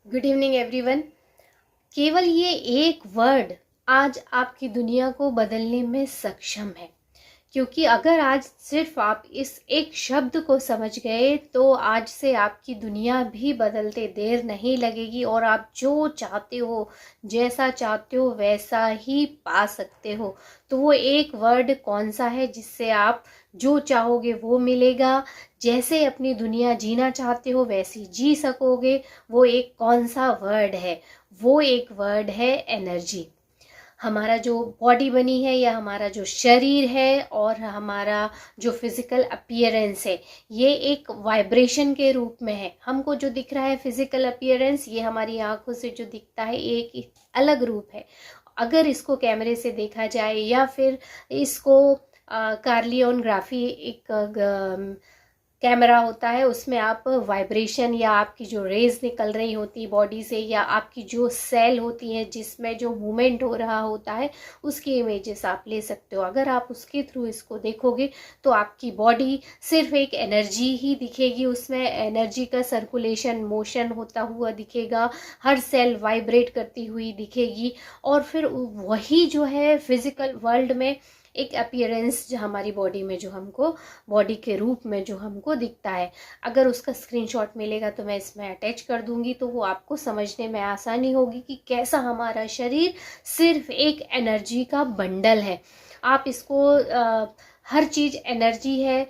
Good evening everyone. केवल ये एक वर्ड आज आपकी दुनिया को बदलने में सक्षम है, क्योंकि अगर आज सिर्फ आप इस एक शब्द को समझ गए तो आज से आपकी दुनिया भी बदलते देर नहीं लगेगी और आप जो चाहते हो, जैसा चाहते हो वैसा ही पा सकते हो। तो वो एक वर्ड कौन सा है जिससे आप जो चाहोगे वो मिलेगा, जैसे अपनी दुनिया जीना चाहते हो वैसी जी सकोगे। वो एक कौन सा वर्ड है? वो एक वर्ड है एनर्जी। हमारा जो बॉडी बनी है या हमारा जो शरीर है और हमारा जो फिजिकल अपीयरेंस है, ये एक वाइब्रेशन के रूप में है। हमको जो दिख रहा है फिजिकल अपीयरेंस, ये हमारी आंखों से जो दिखता है एक अलग रूप है। अगर इसको कैमरे से देखा जाए या फिर इसको कार्लियोनग्राफी एक कैमरा होता है, उसमें आप वाइब्रेशन या आपकी जो रेज निकल रही होती बॉडी से या आपकी जो सेल होती है जिसमें जो मूवमेंट हो रहा होता है, उसकी इमेजेस आप ले सकते हो। अगर आप उसके थ्रू इसको देखोगे तो आपकी बॉडी सिर्फ एक एनर्जी ही दिखेगी, उसमें एनर्जी का सर्कुलेशन मोशन होता हुआ दिखेगा, हर सेल वाइब्रेट करती हुई दिखेगी। और फिर वही जो है फिजिकल वर्ल्ड में एक अपीयरेंस जो हमारी बॉडी में जो हमको बॉडी के रूप में जो हमको दिखता है, अगर उसका स्क्रीनशॉट मिलेगा तो मैं इसमें अटैच कर दूंगी, तो वो आपको समझने में आसानी होगी कि कैसा हमारा शरीर सिर्फ एक एनर्जी का बंडल है। आप इसको हर चीज़ एनर्जी है।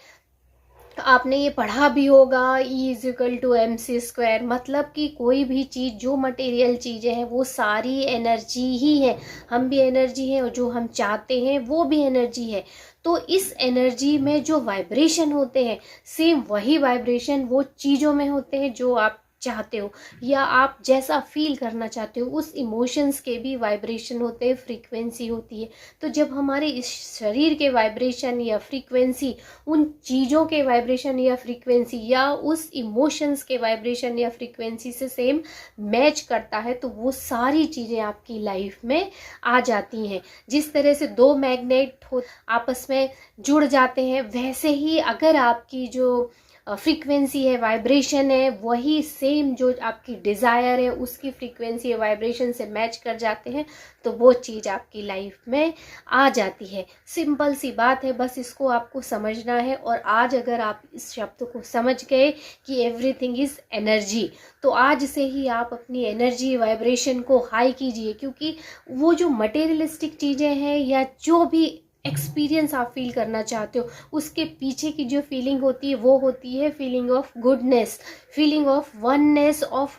तो आपने ये पढ़ा भी होगा, E=mc², मतलब कि कोई भी चीज़ जो मटेरियल चीज़ें हैं वो सारी एनर्जी ही है। हम भी एनर्जी हैं और जो हम चाहते हैं वो भी एनर्जी है। तो इस एनर्जी में जो वाइब्रेशन होते हैं, सेम वही वाइब्रेशन वो चीज़ों में होते हैं जो आप चाहते हो या आप जैसा फील करना चाहते हो। उस इमोशंस के भी वाइब्रेशन होते हैं, फ्रीक्वेंसी होती है। तो जब हमारे इस शरीर के वाइब्रेशन या फ्रीक्वेंसी उन चीज़ों के वाइब्रेशन या फ्रीक्वेंसी या उस इमोशंस के वाइब्रेशन या फ्रीक्वेंसी से सेम मैच करता है, तो वो सारी चीज़ें आपकी लाइफ में आ जाती हैं। जिस तरह से दो मैग्नेट हो आपस में जुड़ जाते हैं, वैसे ही अगर आपकी जो फ्रीक्वेंसी है, वाइब्रेशन है, वही सेम जो आपकी डिज़ायर है उसकी फ्रीक्वेंसी या वाइब्रेशन से मैच कर जाते हैं, तो वो चीज़ आपकी लाइफ में आ जाती है। सिंपल सी बात है, बस इसको आपको समझना है। और आज अगर आप इस शब्द को समझ गए कि एवरीथिंग इज़ एनर्जी, तो आज से ही आप अपनी एनर्जी वाइब्रेशन को हाई कीजिए, क्योंकि वो जो मटेरियलिस्टिक चीज़ें हैं या जो भी एक्सपीरियंस आप फील करना चाहते हो, उसके पीछे की जो फीलिंग होती है वो होती है feeling of goodness, feeling of oneness, of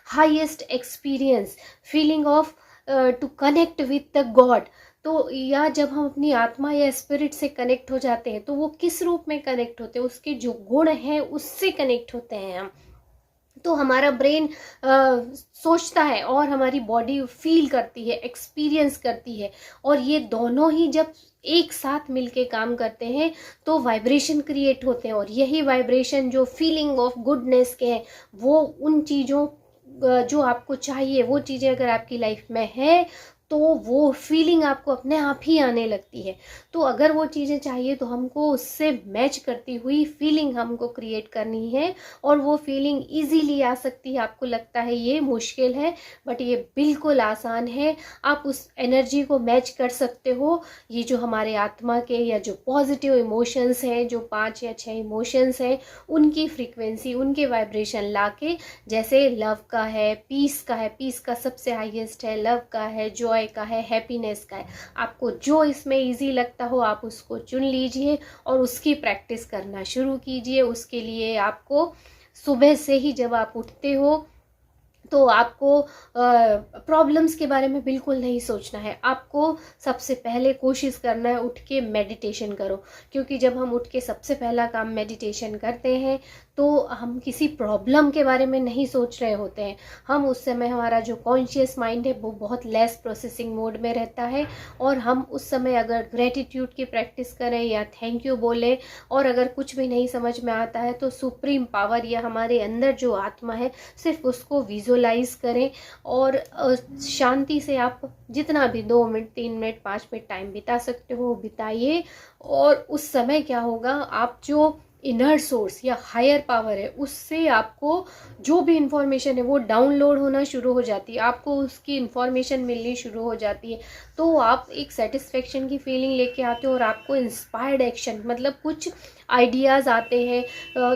highest experience, feeling of to connect with the god. तो या जब हम अपनी आत्मा या स्पिरिट से कनेक्ट हो जाते हैं तो वो किस रूप में कनेक्ट होते हैं? उसके जो गुण हैं उससे कनेक्ट होते हैं हम। तो हमारा ब्रेन सोचता है और हमारी बॉडी फील करती है, एक्सपीरियंस करती है, और ये दोनों ही जब एक साथ मिलके काम करते हैं तो वाइब्रेशन क्रिएट होते हैं। और यही वाइब्रेशन जो फीलिंग ऑफ गुडनेस के हैं, वो उन चीज़ों जो आपको चाहिए वो चीज़ें अगर आपकी लाइफ में है तो वो फीलिंग आपको अपने आप ही आने लगती है। तो अगर वो चीज़ें चाहिए तो हमको उससे मैच करती हुई फीलिंग हमको क्रिएट करनी है, और वो फीलिंग इजीली आ सकती है। आपको लगता है ये मुश्किल है, बट ये बिल्कुल आसान है। आप उस एनर्जी को मैच कर सकते हो। ये जो हमारे आत्मा के या जो पॉजिटिव इमोशंस हैं, जो 5 या 6 इमोशंस हैं, उनकी फ्रीक्वेंसी, उनके वाइब्रेशन ला के, जैसे लव का है, पीस का है, पीस का सबसे हाईएस्ट है, लव का है, जॉय का है, हैप्पीनेस का है। आपको जो इसमें इजी लगता हो आप उसको चुन लीजिए और उसकी प्रैक्टिस करना शुरू कीजिए। उसके लिए आपको सुबह से ही जब आप उठते हो तो आपको प्रॉब्लम्स के बारे में बिल्कुल नहीं सोचना है। आपको सबसे पहले कोशिश करना है उठ के मेडिटेशन करो, क्योंकि जब हम उठ के सबसे पहला काम मेडिटेशन करते हैं तो हम किसी प्रॉब्लम के बारे में नहीं सोच रहे होते हैं। हम उस समय, हमारा जो कॉन्शियस माइंड है वो बहुत लेस प्रोसेसिंग मोड में रहता है, और हम उस समय अगर ग्रेटिट्यूड की प्रैक्टिस करें या थैंक यू बोलें, और अगर कुछ भी नहीं समझ में आता है तो सुप्रीम पावर या हमारे अंदर जो आत्मा है सिर्फ उसको विजुअलाइज करें। और शांति से आप जितना भी 2 मिनट, 3 मिनट, 5 मिनट टाइम बिता सकते हो बिताइए। और उस समय क्या होगा, आप जो इनर सोर्स या हायर पावर है उससे आपको जो भी इंफॉर्मेशन है वो डाउनलोड होना शुरू हो जाती है, आपको उसकी इंफॉर्मेशन मिलनी शुरू हो जाती है, तो आप एक सेटिस्फेक्शन की फीलिंग लेके आते हो और आपको इंस्पायर्ड एक्शन मतलब कुछ आइडियाज़ आते हैं,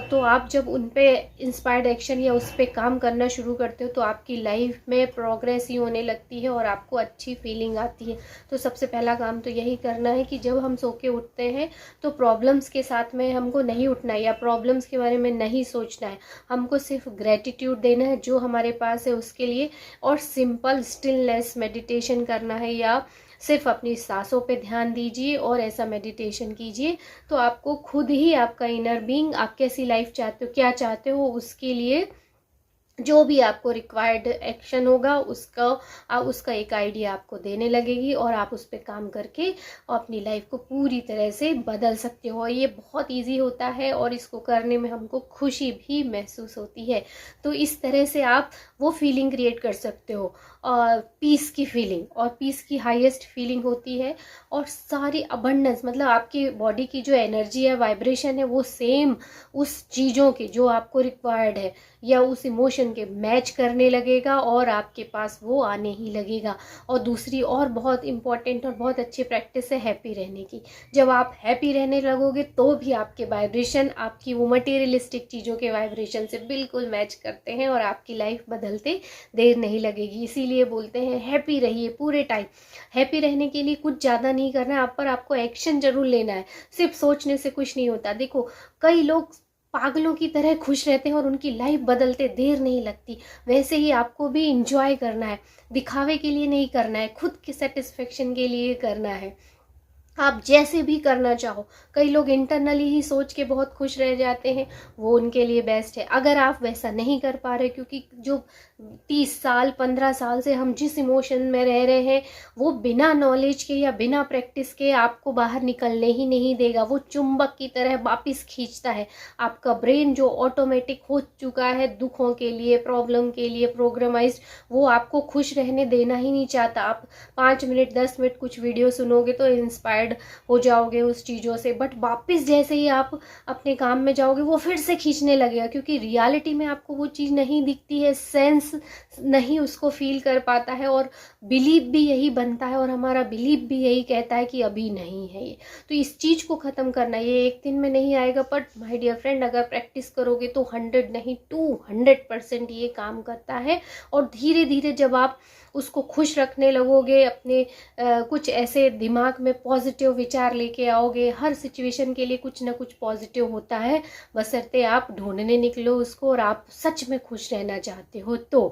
तो आप जब उन पे इंस्पायर्ड एक्शन या उस पर काम करना शुरू करते हो तो आपकी लाइफ में प्रोग्रेस ही होने लगती है और आपको अच्छी फीलिंग आती है। तो सबसे पहला काम तो यही करना है कि जब हम सो के उठते हैं तो प्रॉब्लम्स के साथ में हमको नहीं उठना है या प्रॉब्लम्स के बारे में नहीं सोचना है, हमको सिर्फ ग्रेटिट्यूड देना है जो हमारे पास है उसके लिए, और सिंपल स्टिलनेस मेडिटेशन करना है या सिर्फ अपनी सांसों पे ध्यान दीजिए और ऐसा मेडिटेशन कीजिए, तो आपको खुद ही आपका इनर बीइंग आप कैसी लाइफ चाहते हो, क्या चाहते हो, उसके लिए जो भी आपको रिक्वायर्ड एक्शन होगा उसका एक आइडिया आपको देने लगेगी और आप उस पर काम करके अपनी लाइफ को पूरी तरह से बदल सकते हो। ये बहुत इजी होता है और इसको करने में हमको खुशी भी महसूस होती है। तो इस तरह से आप वो फीलिंग क्रिएट कर सकते हो, पीस की फीलिंग, और पीस की हाईएस्ट फीलिंग होती है, और सारी अबंडेंस मतलब आपकी बॉडी की जो एनर्जी है, वाइब्रेशन है, वो सेम उस चीज़ों के जो आपको रिक्वायर्ड है या उस इमोशन के मैच करने लगेगा और आपके पास वो आने ही लगेगा। और दूसरी और बहुत इम्पॉर्टेंट और बहुत अच्छी प्रैक्टिस है हैप्पी रहने की। जब आप हैप्पी रहने लगोगे तो भी आपके वाइब्रेशन आपकी वो मटेरियलिस्टिक चीज़ों के वाइब्रेशन से बिल्कुल मैच करते हैं और आपकी लाइफ बदलते देर नहीं लगेगी। इसीलिए बोलते हैं हैप्पी रहिए पूरे टाइम। हैप्पी रहने के लिए कुछ ज़्यादा नहीं करना है, आप पर आपको एक्शन जरूर लेना है, सिर्फ सोचने से कुछ नहीं होता। देखो कई लोग पागलों की तरह खुश रहते हैं और उनकी लाइफ बदलते देर नहीं लगती, वैसे ही आपको भी इंजॉय करना है, दिखावे के लिए नहीं करना है, खुद के सेटिस्फेक्शन के लिए करना है। आप जैसे भी करना चाहो, कई लोग इंटरनली ही सोच के बहुत खुश रह जाते हैं, वो उनके लिए बेस्ट है। अगर आप वैसा नहीं कर पा रहे, क्योंकि जो 30 साल 15 साल से हम जिस इमोशन में रह रहे हैं वो बिना नॉलेज के या बिना प्रैक्टिस के आपको बाहर निकलने ही नहीं देगा, वो चुंबक की तरह वापस खींचता है। आपका ब्रेन जो ऑटोमेटिक हो चुका है दुखों के लिए, प्रॉब्लम के लिए प्रोग्रामाइज्ड, वो आपको खुश रहने देना ही नहीं चाहता। आप 5 मिनट 10 मिनट कुछ वीडियो सुनोगे तो इंस्पायर्ड हो जाओगे उस चीज़ों से, बट वापस जैसे ही आप अपने काम में जाओगे वो फिर से खींचने लगेगा, क्योंकि रियलिटी में आपको वो चीज़ नहीं दिखती है, सेंस नहीं उसको फील कर पाता है, और बिलीव भी यही बनता है और हमारा बिलीव भी यही कहता है कि अभी नहीं है ये। तो इस चीज़ को ख़त्म करना ये एक दिन में नहीं आएगा, बट माय डियर फ्रेंड अगर प्रैक्टिस करोगे तो 100 नहीं 200% ये काम करता है। और धीरे धीरे जब आप उसको खुश रखने लगोगे, अपने कुछ ऐसे दिमाग में पॉजिटिव विचार लेके आओगे, हर सिचुएशन के लिए कुछ ना कुछ पॉजिटिव होता है, बशर्ते आप ढूंढने निकलो उसको और आप सच में खुश रहना चाहते हो तो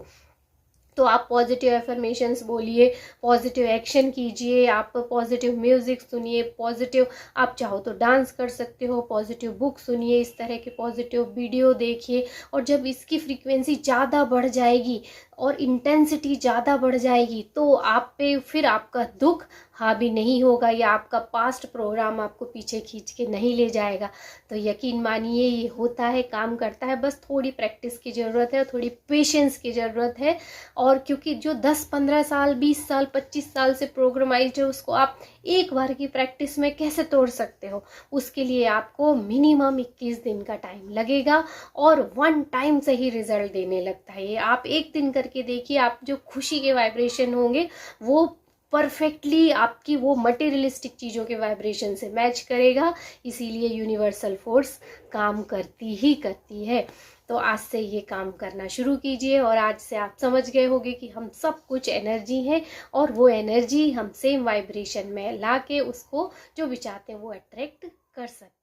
आप पॉजिटिव एफर्मेशंस बोलिए, पॉजिटिव एक्शन कीजिए, आप पॉजिटिव म्यूजिक सुनिए, पॉजिटिव आप चाहो तो डांस कर सकते हो, पॉजिटिव बुक सुनिए, इस तरह के पॉजिटिव वीडियो देखिए। और जब इसकी फ्रीक्वेंसी ज़्यादा बढ़ जाएगी और इंटेंसिटी ज़्यादा बढ़ जाएगी तो आप पे फिर आपका दुख हावी नहीं होगा या आपका पास्ट प्रोग्राम आपको पीछे खींच के नहीं ले जाएगा। तो यकीन मानिए ये होता है, काम करता है, बस थोड़ी प्रैक्टिस की ज़रूरत है, थोड़ी पेशेंस की ज़रूरत है। और क्योंकि जो 10-15 साल 20 साल 25 साल से प्रोग्रामाइज्ड है उसको आप एक बार की प्रैक्टिस में कैसे तोड़ सकते हो, उसके लिए आपको मिनिमम 21 दिन का टाइम लगेगा और 1 टाइम से ही रिजल्ट देने लगता है। ये आप एक दिन करके देखिए, आप जो खुशी के वाइब्रेशन होंगे वो परफेक्टली आपकी वो मटेरियलिस्टिक चीज़ों के वाइब्रेशन से मैच करेगा। इसीलिए यूनिवर्सल फोर्स काम करती ही करती है। तो आज से ये काम करना शुरू कीजिए और आज से आप समझ गए होंगे कि हम सब कुछ एनर्जी है और वो एनर्जी हम सेम वाइब्रेशन में ला के उसको जो भी चाहते हैं वो अट्रैक्ट कर सकते हैं।